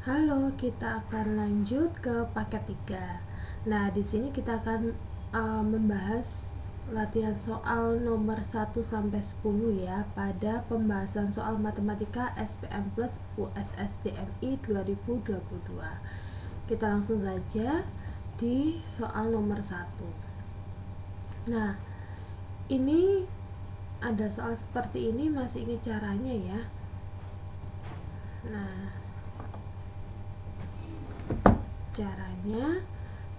Halo, kita akan lanjut ke paket 3. Nah, di sini kita akan membahas latihan soal nomor 1 sampai 10 ya pada pembahasan soal matematika SPM Plus USSDMI 2022. Kita langsung saja di soal nomor 1. Nah, ini ada soal seperti ini, masih ingat caranya ya. Nah, caranya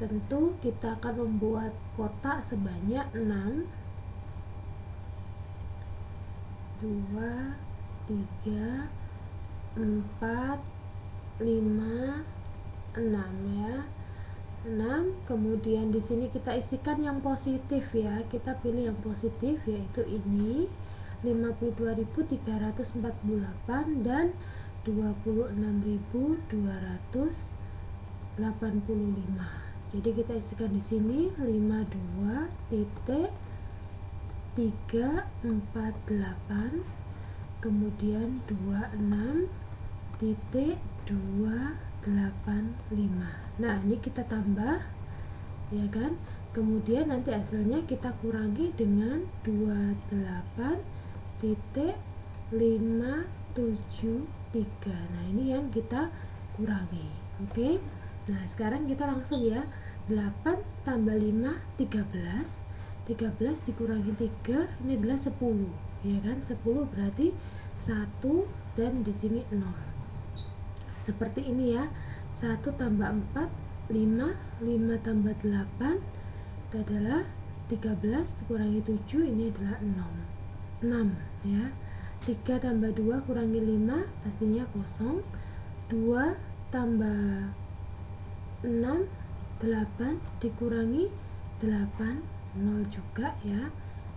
tentu kita akan membuat kotak sebanyak 6 2 3 4 5 6 ya. 6, kemudian di sini kita isikan yang positif ya. Kita pilih yang positif, yaitu ini 52.348 dan 26.285. Jadi kita isikan di sini 52.348 kemudian 26.285. Nah, ini kita tambah ya kan, kemudian nanti hasilnya kita kurangi dengan 28.573. Nah, ini yang kita kurangi. Oke. Nah, sekarang kita langsung ya. 8 tambah 5 13. 13 dikurangi 3 ini adalah 10 ya kan. 10 berarti 1 dan di sini 0. Seperti ini ya. 1 tambah 4 5, 5 tambah 8 itu adalah 13 dikurangi 7 ini adalah 6 ya. 3 tambah 2 kurangi 5 pastinya kosong. 2 tambah 6 8 dikurangi 8 0 juga ya.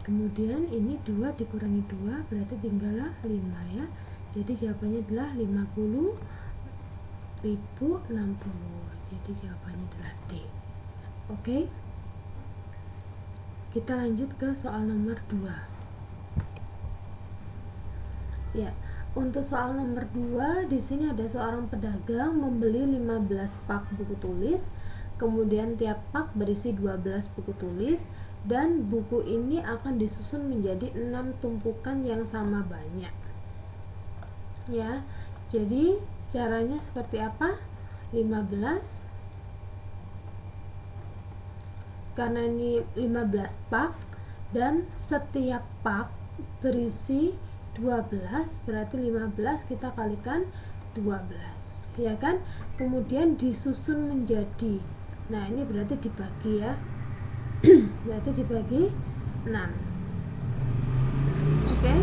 Kemudian ini 2 dikurangi 2 berarti tinggallah 5 ya. Jadi jawabannya adalah 50.060. Jadi jawabannya adalah D. Oke. Kita lanjut ke soal nomor 2. Ya, untuk soal nomor 2 di sini ada seorang pedagang membeli 15 pak buku tulis. Kemudian tiap pak berisi 12 buku tulis dan buku ini akan disusun menjadi 6 tumpukan yang sama banyak. Ya. Jadi caranya seperti apa? 15, karena ini 15 pak dan setiap pak berisi 12 berarti 15 kita kalikan 12 ya kan. Kemudian disusun menjadi, nah ini berarti dibagi ya. Berarti dibagi 6. Oke.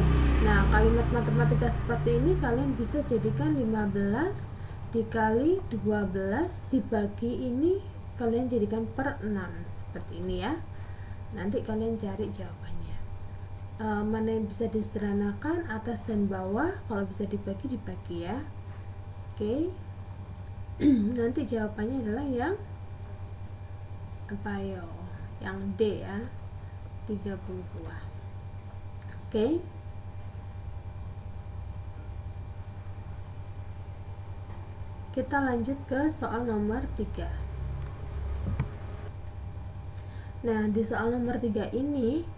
Nah, kalimat matematika seperti ini kalian bisa jadikan 15 dikali 12 dibagi ini kalian jadikan per 6 seperti ini ya. Nanti kalian cari jawabannya. Mana yang bisa disederhanakan, atas dan bawah. Kalau bisa dibagi ya. Oke. Nanti jawabannya adalah yang apa yo? Yang D ya. 30 buah. Oke. Kita lanjut ke soal nomor 3. Nah, di soal nomor 3 ini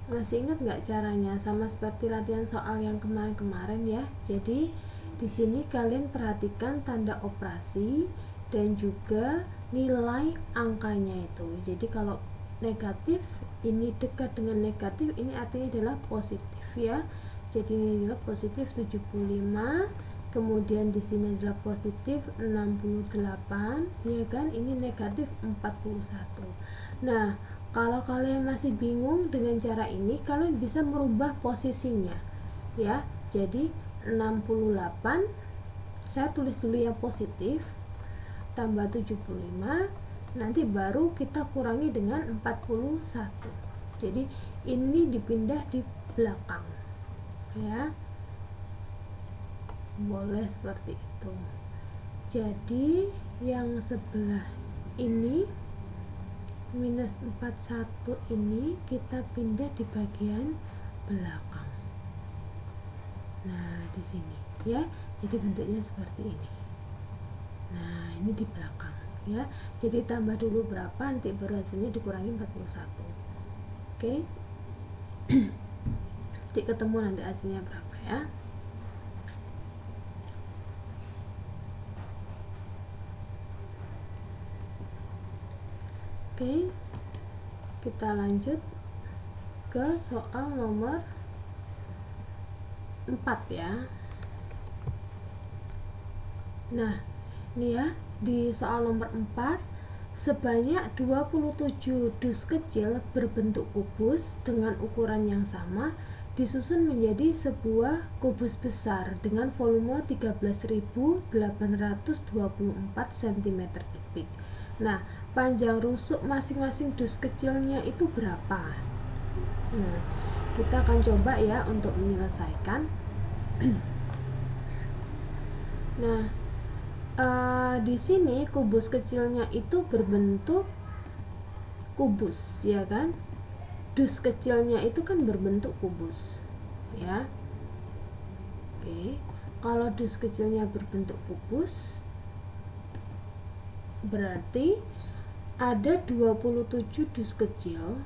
masih ingat nggak caranya? Sama seperti latihan soal yang kemarin-kemarin ya. Jadi di sini kalian perhatikan tanda operasi dan juga nilai angkanya itu. Jadi kalau negatif ini dekat dengan negatif, ini artinya adalah positif ya. Jadi ini adalah positif 75. Kemudian di sini adalah positif 68 ya kan, ini negatif 41. Nah, kalau kalian masih bingung dengan cara ini, kalian bisa merubah posisinya ya. Jadi 68 saya tulis dulu yang positif tambah 75, nanti baru kita kurangi dengan 41. Jadi ini dipindah di belakang ya. Boleh seperti itu. Jadi yang sebelah ini minus 41 ini kita pindah di bagian belakang. Nah, di sini ya. Jadi bentuknya seperti ini. Nah, ini di belakang ya. Jadi tambah dulu berapa, nanti baru hasilnya dikurangi 41. Oke. Nanti ketemu nanti hasilnya berapa ya. Oke, kita lanjut ke soal nomor 4 ya. Nah, ini ya, di soal nomor 4 sebanyak 27 dus kecil berbentuk kubus dengan ukuran yang sama disusun menjadi sebuah kubus besar dengan volume 13.824 cm3. Nah, panjang rusuk masing-masing dus kecilnya itu berapa? Nah, kita akan coba ya untuk menyelesaikan. Nah, di sini kubus kecilnya itu berbentuk kubus, ya kan? Dus kecilnya itu kan berbentuk kubus, ya. Oke, kalau dus kecilnya berbentuk kubus, berarti ada 27 dus kecil,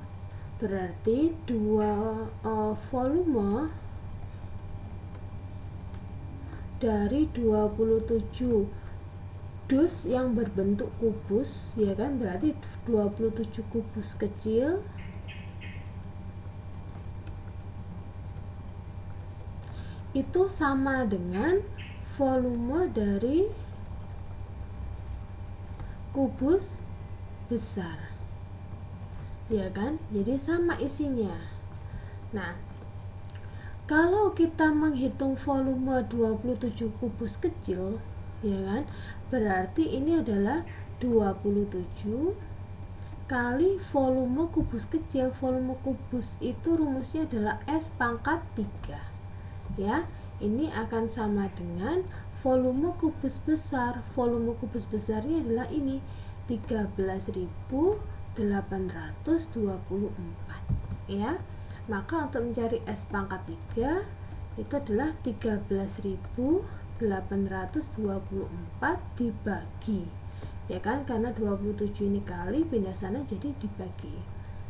berarti volume dari 27 dus yang berbentuk kubus, ya kan, berarti 27 kubus kecil itu sama dengan volume dari kubus besar, ya kan, jadi sama isinya. Nah, kalau kita menghitung volume 27 kubus kecil, ya kan, berarti ini adalah 27 kali volume kubus kecil. Volume kubus itu rumusnya adalah S pangkat 3 ya. Ini akan sama dengan volume kubus besar. Volume kubus besarnya adalah ini 13.824 ya. Maka untuk mencari S pangkat 3 itu adalah 13.824 dibagi, ya kan, karena 27 ini kali pindah sana jadi dibagi.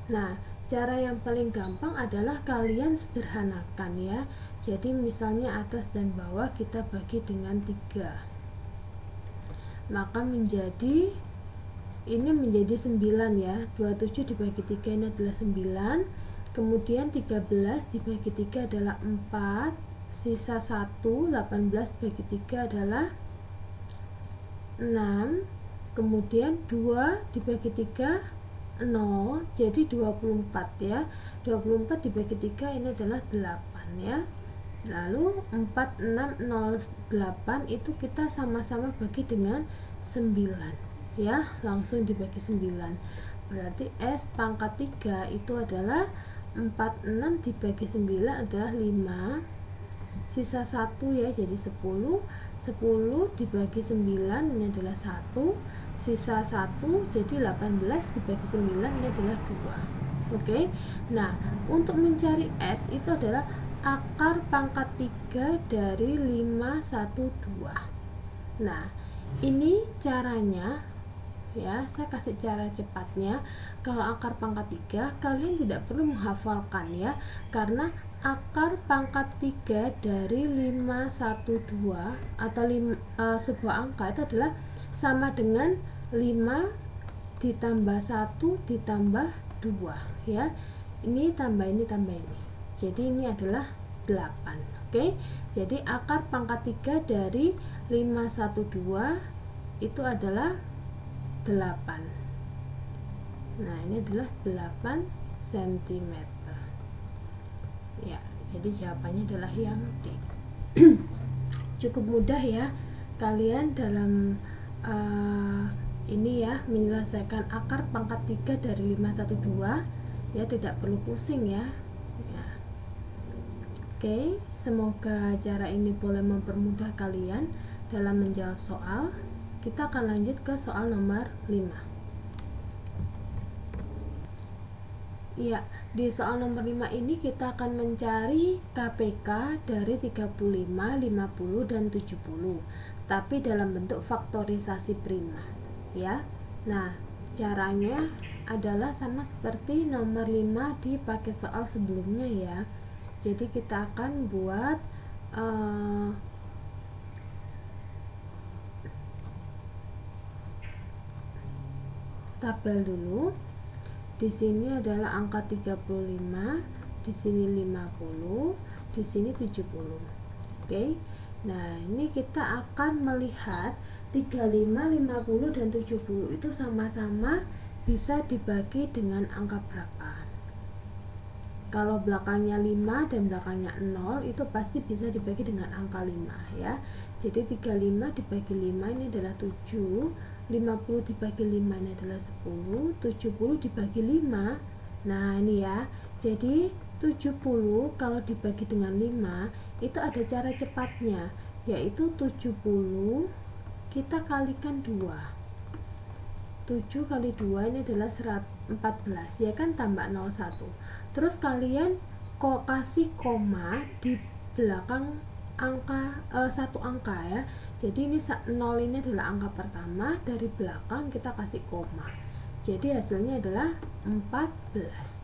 Nah, cara yang paling gampang adalah kalian sederhanakan ya. Jadi misalnya atas dan bawah kita bagi dengan 3, maka menjadi ini menjadi 9 ya. 27 dibagi 3 ini adalah 9. Kemudian 13 dibagi 3 adalah 4, sisa 1. 18 bagi 3 adalah 6. Kemudian 2 dibagi 3 0, jadi 24 ya. 24 dibagi 3 ini adalah 8 ya. Lalu 4, 6, 0, 8 itu kita sama-sama bagi dengan 9 ya, langsung dibagi 9. Berarti S pangkat 3 itu adalah 46 dibagi 9 adalah 5, sisa 1 ya, jadi 10. 10 dibagi 9 ini adalah 1, sisa 1 jadi 18 dibagi 9 ini adalah 2. Oke. Nah, untuk mencari S itu adalah akar pangkat 3 dari 512. Nah, ini caranya ya, saya kasih cara cepatnya. Kalau akar pangkat 3 kalian tidak perlu menghafalkan ya, karena akar pangkat 3 dari 512 atau sebuah angka itu adalah sama dengan 5 ditambah 1 ditambah 2 ya. Ini tambah ini tambah ini. Jadi ini adalah 8. Oke. Jadi akar pangkat 3 dari 512 itu adalah 8. Nah, ini adalah 8 cm. Ya, jadi jawabannya adalah yang D. Cukup mudah ya kalian dalam ini ya, menyelesaikan akar pangkat 3 dari 512 ya, tidak perlu pusing ya. Oke, semoga cara ini boleh mempermudah kalian dalam menjawab soal. Kita akan lanjut ke soal nomor 5. Iya, di soal nomor 5 ini kita akan mencari KPK dari 35, 50, dan 70, tapi dalam bentuk faktorisasi prima, ya. Nah, caranya adalah sama seperti nomor 5 dipakai soal sebelumnya ya. Jadi kita akan buat tabel dulu. Di sini adalah angka 35, di sini 50, di sini 70. Oke. Nah, ini kita akan melihat 35, 50, dan 70 itu sama-sama bisa dibagi dengan angka berapa. Kalau belakangnya 5 dan belakangnya 0 itu pasti bisa dibagi dengan angka 5 ya. Jadi 35 dibagi 5 ini adalah 7, 50 dibagi 5 ini adalah 10, 70 dibagi 5. Nah, ini ya. Jadi 70 kalau dibagi dengan 5 itu ada cara cepatnya, yaitu 70 kita kalikan 2. 7 kali 2 ini adalah 14 ya kan, tambah 01. Terus kalian kok kasih koma di belakang angka satu angka ya. Jadi ini 0 ini adalah angka pertama, dari belakang kita kasih koma. Jadi hasilnya adalah 14.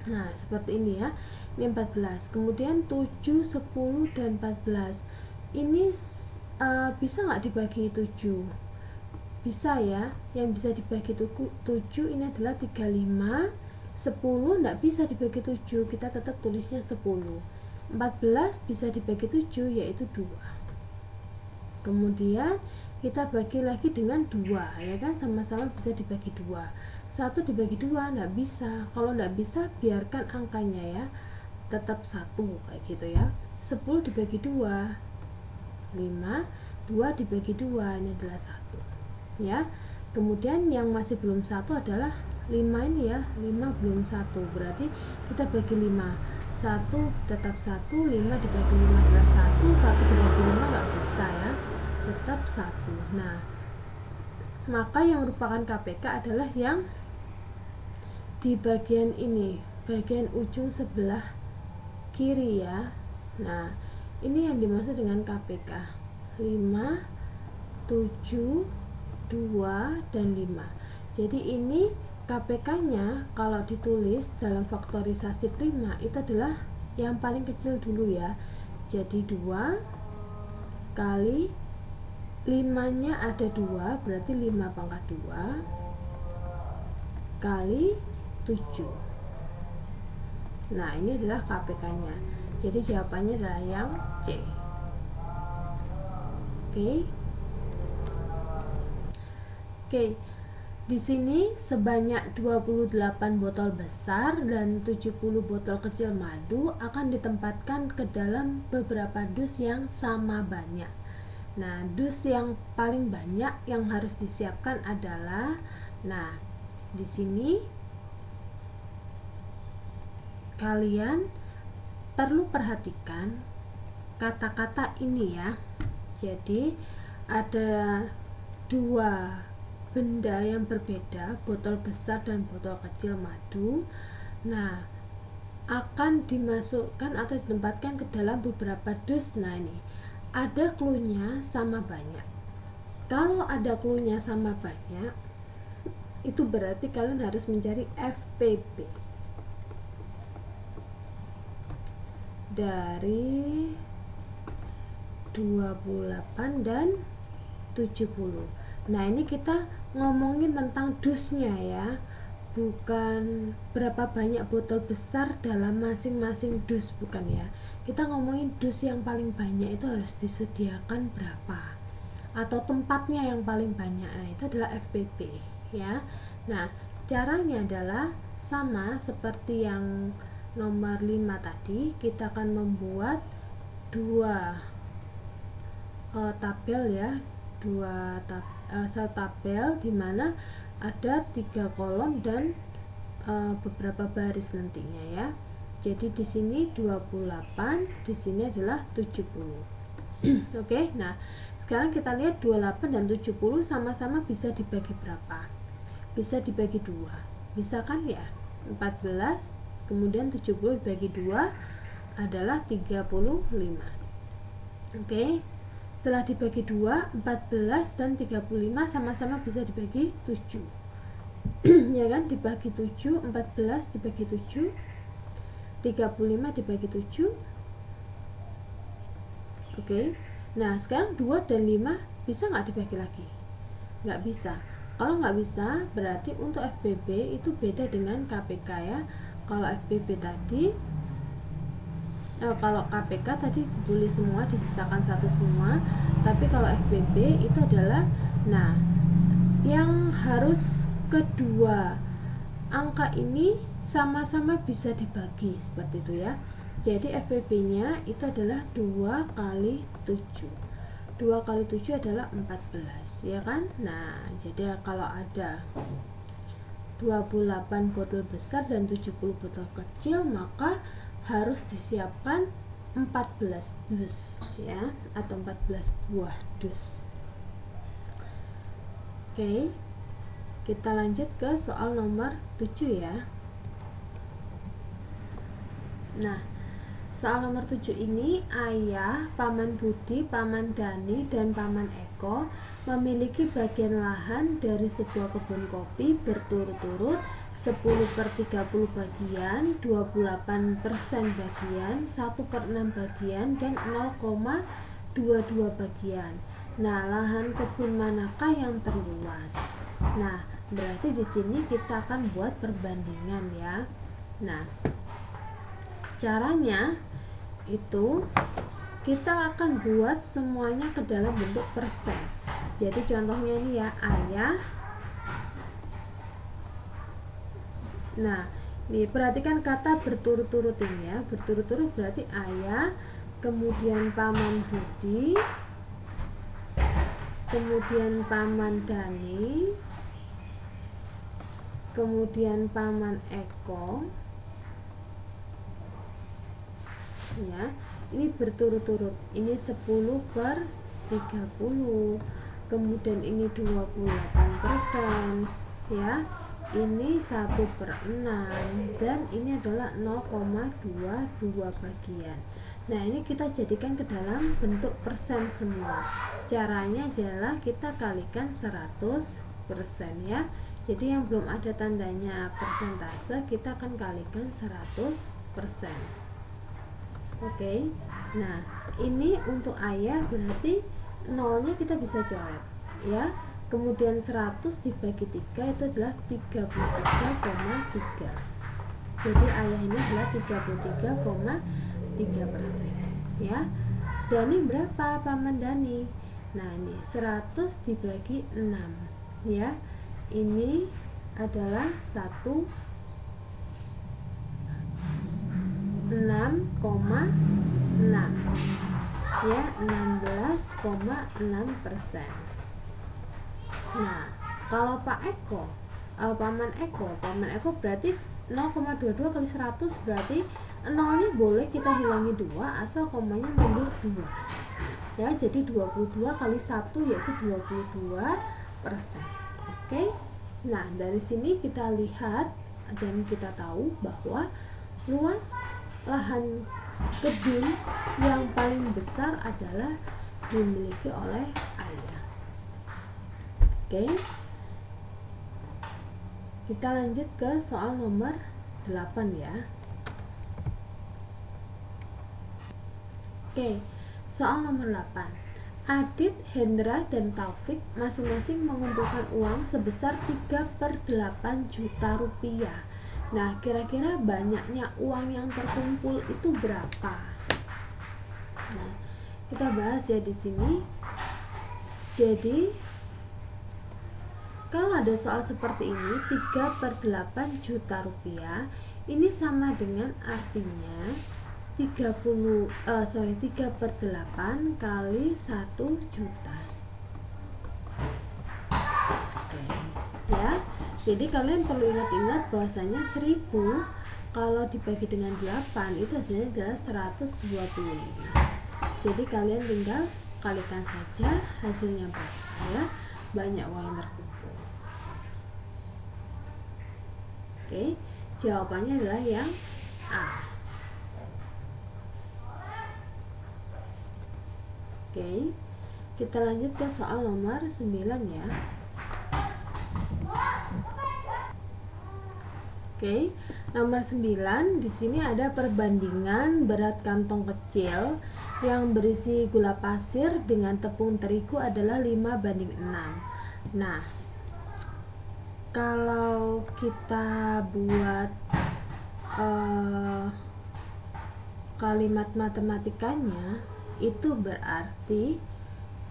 Nah, seperti ini ya. Ini 14. Kemudian 7, 10, dan 14. Ini bisa nggak dibagi 7? Bisa ya. Yang bisa dibagi 7 ini adalah 35. 10 nggak bisa dibagi 7, kita tetap tulisnya 10. 14 bisa dibagi 7, yaitu 2. Kemudian kita bagi lagi dengan 2 ya kan, sama-sama bisa dibagi 2. 1 dibagi 2 nggak bisa. Kalau nggak bisa, biarkan angkanya ya tetap 1 kayak gitu ya. 10 dibagi 2 5, 2 dibagi 2 ini adalah 1 ya. Kemudian yang masih belum 1 adalah 5 ini ya. 5 belum 1, berarti kita bagi 5. 1 tetap 1, 5 dibagi 5 adalah 1, 1 dibagi 5 nggak bisa ya, tetap 1. Nah, maka yang merupakan KPK adalah yang di bagian ini, bagian ujung sebelah kiri ya. Nah, ini yang dimaksud dengan KPK. 5, 7, 2, dan 5. Jadi ini KPK-nya kalau ditulis dalam faktorisasi prima itu adalah yang paling kecil dulu ya. Jadi 2 kali 5-nya ada 2, berarti 5 pangkat 2 kali 7. Nah, ini adalah KPK-nya. Jadi jawabannya adalah yang C. Oke. Di sini sebanyak 28 botol besar dan 70 botol kecil madu akan ditempatkan ke dalam beberapa dus yang sama banyak. Nah, dus yang paling banyak yang harus disiapkan adalah, nah, di sini kalian perlu perhatikan kata-kata ini ya. Jadi ada 2 benda yang berbeda, botol besar dan botol kecil madu. Nah, akan dimasukkan atau ditempatkan ke dalam beberapa dus. Nah, ini ada clue-nya sama banyak. Kalau ada clue-nya sama banyak, itu berarti kalian harus mencari FPP dari 28 dan 70. Nah, ini kita ngomongin tentang dusnya ya, bukan berapa banyak botol besar dalam masing-masing dus, bukan ya. Kita ngomongin dus yang paling banyak itu harus disediakan berapa, atau tempatnya yang paling banyak. Nah, itu adalah FPP ya. Nah, caranya adalah sama seperti yang nomor 5 tadi. Kita akan membuat 2 tabel ya, satu tabel di mana ada 3 kolom dan beberapa baris nantinya ya. Jadi di sini 28, di sini adalah 70. Oke, nah sekarang kita lihat 28 dan 70 sama-sama bisa dibagi berapa? Bisa dibagi 2, bisa kan ya? 14, kemudian 70 dibagi 2 adalah 35. Oke, setelah dibagi 2, 14 dan 35 sama-sama bisa dibagi 7. Ya kan, dibagi 7, 14 dibagi 7, 35 dibagi 7. Oke, nah sekarang 2 dan 5 bisa nggak dibagi lagi? Nggak bisa. Kalau nggak bisa, berarti untuk FBB itu beda dengan KPK ya. Kalau FBB tadi, kalau KPK tadi ditulis semua, disisakan satu semua. Tapi kalau FBB itu adalah, nah, yang harus kedua angka ini sama-sama bisa dibagi seperti itu ya. Jadi FBB-nya itu adalah 2 kali 7. 2 kali 7 adalah 14, ya kan? Nah, jadi kalau ada 28 botol besar dan 70 botol kecil, maka harus disiapkan 14 dus ya, atau 14 buah dus. Oke, kita lanjut ke soal nomor 7 ya. Nah, soal nomor 7 ini, Ayah, Paman Budi, Paman Dani, dan Paman Eko memiliki bagian lahan dari sebuah kebun kopi berturut-turut 10/30 bagian, 28% bagian, 1/6 bagian, dan 0,22 bagian. Nah, lahan kebun manakah yang terluas? Nah, berarti di sini kita akan buat perbandingan ya. Nah, caranya itu kita akan buat semuanya ke dalam bentuk persen. Jadi contohnya ini ya, Ayah. Nah, ini perhatikan kata berturut-turut ini ya. Berturut-turut berarti Ayah, kemudian Paman Budi, kemudian Paman Dani, kemudian Paman Eko. Ya, ini berturut-turut, ini 10/30, kemudian ini 28% ya, ini 1/6, dan ini adalah 0,22 bagian. Nah, ini kita jadikan ke dalam bentuk persen semua. Caranya adalah kita kalikan 100% ya. Jadi yang belum ada tandanya persentase, kita akan kalikan 100%. Oke, nah ini untuk Ayah berarti nolnya kita bisa coret ya. Kemudian 100 dibagi 3 itu adalah 33,3. Jadi Ayah ini adalah 33,3% ya. Dani berapa, Paman Dani? Nah, ini 100 dibagi 6 ya. Ini adalah 6,6 ya, 16,6%. Nah, kalau Pak Eko, Paman Eko berarti 0,22 kali 100 berarti nolnya boleh kita hilangi 2 asal komanya mundur 2 ya. Jadi 22 kali 1 yaitu 22%. Oke. Nah, dari sini kita lihat dan kita tahu bahwa luas lahan kebun yang paling besar adalah dimiliki oleh Ayah. Oke, kita lanjut ke soal nomor 8 ya. Oke, soal nomor 8. Adit, Hendra, dan Taufik masing-masing mengumpulkan uang sebesar 3/8 juta rupiah. Nah, kira-kira banyaknya uang yang terkumpul itu berapa? Nah, kita bahas ya di sini. Jadi, kalau ada soal seperti ini, 3/8 juta rupiah, ini sama dengan artinya 3/8 kali 1 juta. Oke, ya. Jadi kalian perlu ingat-ingat bahwasanya 1000 kalau dibagi dengan 8 itu hasilnya adalah 125. Jadi kalian tinggal kalikan saja hasilnya berapa ya. Banyak uang yang terkumpul. Oke. Jawabannya adalah yang A. Oke, kita lanjut ke soal nomor 9 ya. Oke, nomor 9 di sini ada perbandingan berat kantong kecil yang berisi gula pasir dengan tepung terigu adalah 5:6. Nah, kalau kita buat kalimat matematikanya, itu berarti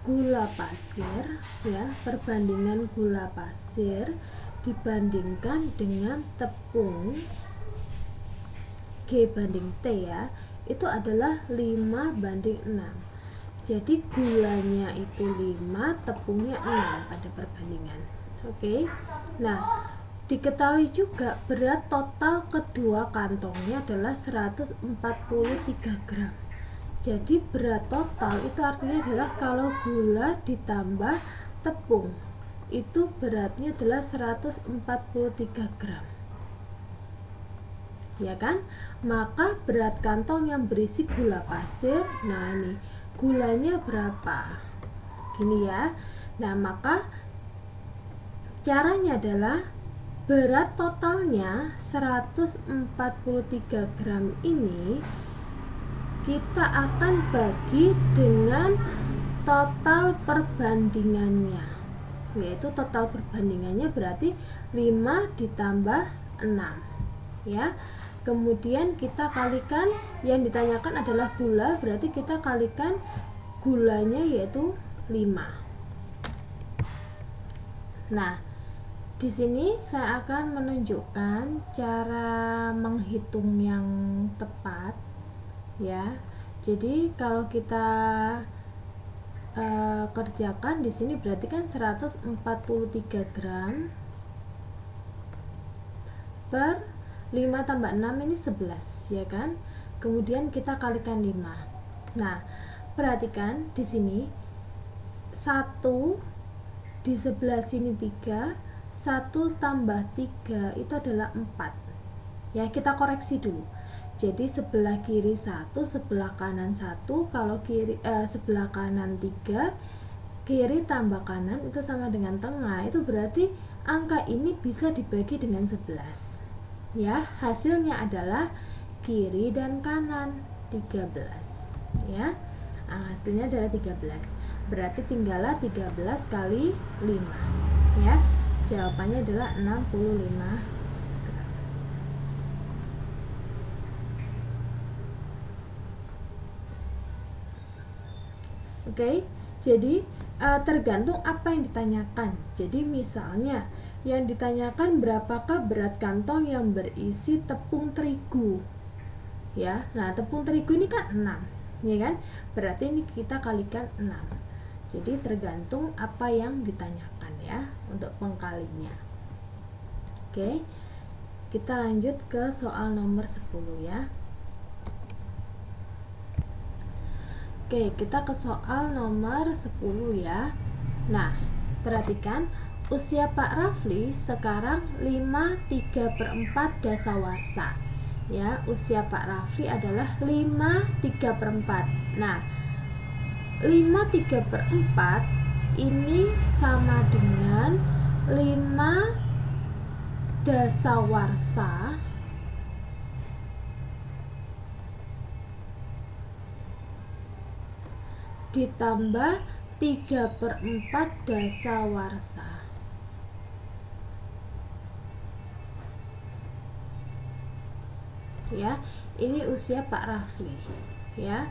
gula pasir ya, perbandingan gula pasir dibandingkan dengan tepung G banding T ya, itu adalah 5:6. Jadi gulanya itu 5, tepungnya 6 pada perbandingan. Oke. Nah, diketahui juga berat total kedua kantongnya adalah 143 gram. Jadi berat total itu artinya adalah kalau gula ditambah tepung, itu beratnya adalah 143 gram. Ya kan? Maka berat kantong yang berisi gula pasir, nah ini gulanya berapa? Gini ya. Nah, maka caranya adalah berat totalnya 143 gram ini kita akan bagi dengan total perbandingannya, yaitu total perbandingannya berarti 5 ditambah 6 ya. Kemudian kita kalikan, yang ditanyakan adalah gula, berarti kita kalikan gulanya yaitu 5. Nah, di sini saya akan menunjukkan cara menghitung yang tepat ya. Jadi kalau kita kerjakan di sini berarti kan 143 gram per 5 tambah 6 ini 11 ya kan. Kemudian kita kalikan 5. Nah, perhatikan di sini 1 di sebelah sini 3, 1 tambah 3 itu adalah 4 ya. Kita koreksi dulu. Jadi sebelah kiri 1, sebelah kanan 1, kalau kiri sebelah kanan 3, kiri tambah kanan itu sama dengan tengah. Itu berarti angka ini bisa dibagi dengan 11. Ya, hasilnya adalah kiri dan kanan 13. Ya. Nah, hasilnya adalah 13. Berarti tinggallah 13 kali 5. Ya. Jawabannya adalah 65. Oke, jadi tergantung apa yang ditanyakan. Jadi misalnya yang ditanyakan berapakah berat kantong yang berisi tepung terigu ya. Nah, tepung terigu ini kan 6 ya kan, berarti ini kita kalikan 6. Jadi tergantung apa yang ditanyakan ya untuk pengkalinya. Oke, kita lanjut ke soal nomor 10 ya. Oke, kita ke soal nomor 10 ya. Nah, perhatikan usia Pak Rafli sekarang 5/3/4 dasawarsa. Ya, usia Pak Rafli adalah 5/3/4. Nah, 5/3/4 ini sama dengan 5 dasawarsa ditambah 3/4 dasawarsa. Ya, ini usia Pak Rafli ya.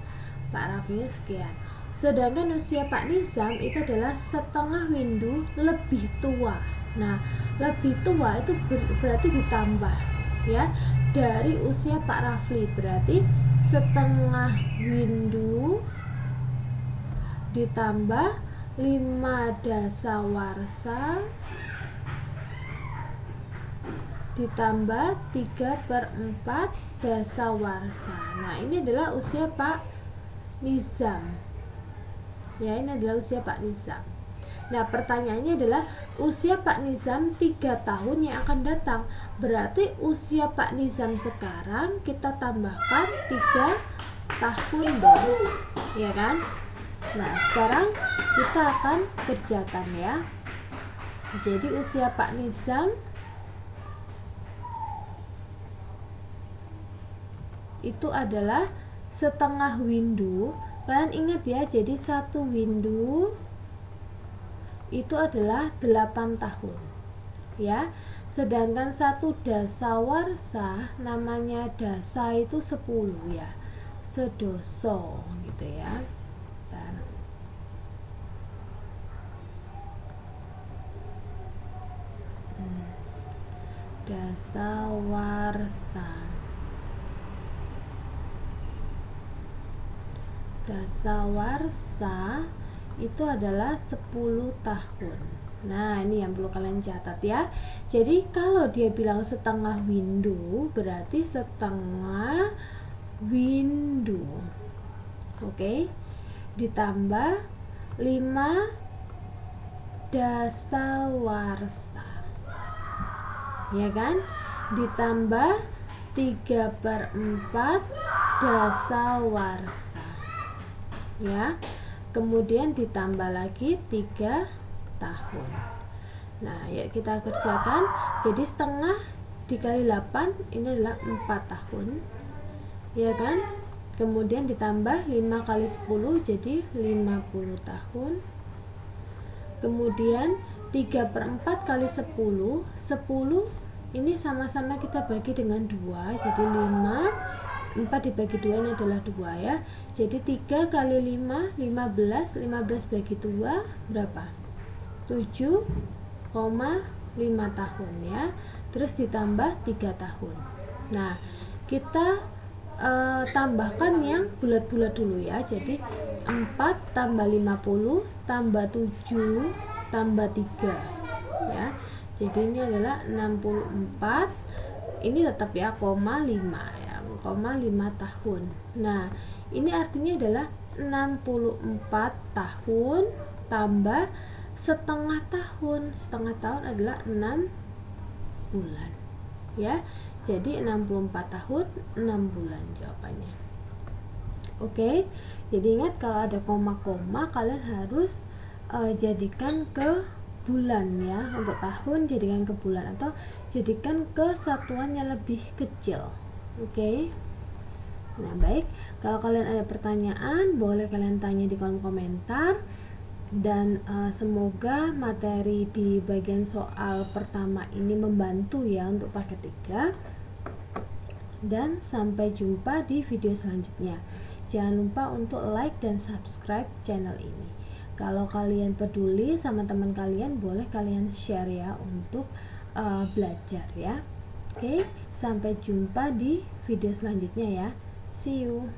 Pak Rafli sekian. Sedangkan usia Pak Nizam itu adalah setengah windu lebih tua. Nah, lebih tua itu berarti ditambah ya dari usia Pak Rafli, berarti setengah windu ditambah 5 dasawarsa ditambah 3/4 dasawarsa. Nah, ini adalah usia Pak Nizam ya, ini adalah usia Pak Nizam. Nah, pertanyaannya adalah usia Pak Nizam 3 tahun yang akan datang. Berarti usia Pak Nizam sekarang kita tambahkan 3 tahun dong, ya kan? Nah, sekarang kita akan kerjakan ya. Jadi usia Pak Nizam itu adalah setengah windu. Kalian ingat ya, jadi satu windu itu adalah 8 tahun ya. Sedangkan satu dasawarsa, namanya dasa itu 10 ya, sedoso gitu ya. Dasawarsa, dasawarsa itu adalah 10 tahun. Nah, ini yang perlu kalian catat ya. Jadi kalau dia bilang setengah windu, berarti setengah windu. Oke. Ditambah 5 dasawarsa. Ya kan? Ditambah 3/4 dasawarsa. Ya. Kemudian ditambah lagi 3 tahun. Nah, yuk kita kerjakan. Jadi setengah dikali 8 ini adalah 4 tahun, ya kan? Kemudian ditambah 5 kali 10 jadi 50 tahun. Kemudian 3/4 kali 10, 10 ini sama-sama kita bagi dengan 2, jadi 5. 4 dibagi 2 ini adalah 2 ya. Jadi 3 kali 5, 15. 15 bagi 2 berapa? 7,5 tahun ya. Terus ditambah 3 tahun. Nah, kita tambahkan yang bulat-bulat dulu ya. Jadi 4 tambah 50 tambah 7 tambah 3 ya. Jadi ini adalah 64. Ini tetap ya, 5 ya, 5 tahun. Nah, ini artinya adalah 64 tahun tambah setengah tahun. Setengah tahun adalah 6 bulan ya. Jadi 64 tahun 6 bulan jawabannya. Oke. Jadi ingat, kalau ada koma-koma kalian harus jadikan ke bulan ya. Untuk tahun jadikan ke bulan, atau jadikan ke satuan yang lebih kecil. Oke. Nah, baik. Kalau kalian ada pertanyaan, boleh kalian tanya di kolom komentar. Dan semoga materi di bagian soal pertama ini membantu ya untuk paket 3. Dan sampai jumpa di video selanjutnya. Jangan lupa untuk like dan subscribe channel ini. Kalau kalian peduli sama teman kalian, boleh kalian share ya untuk belajar ya. Oke, sampai jumpa di video selanjutnya ya. See you.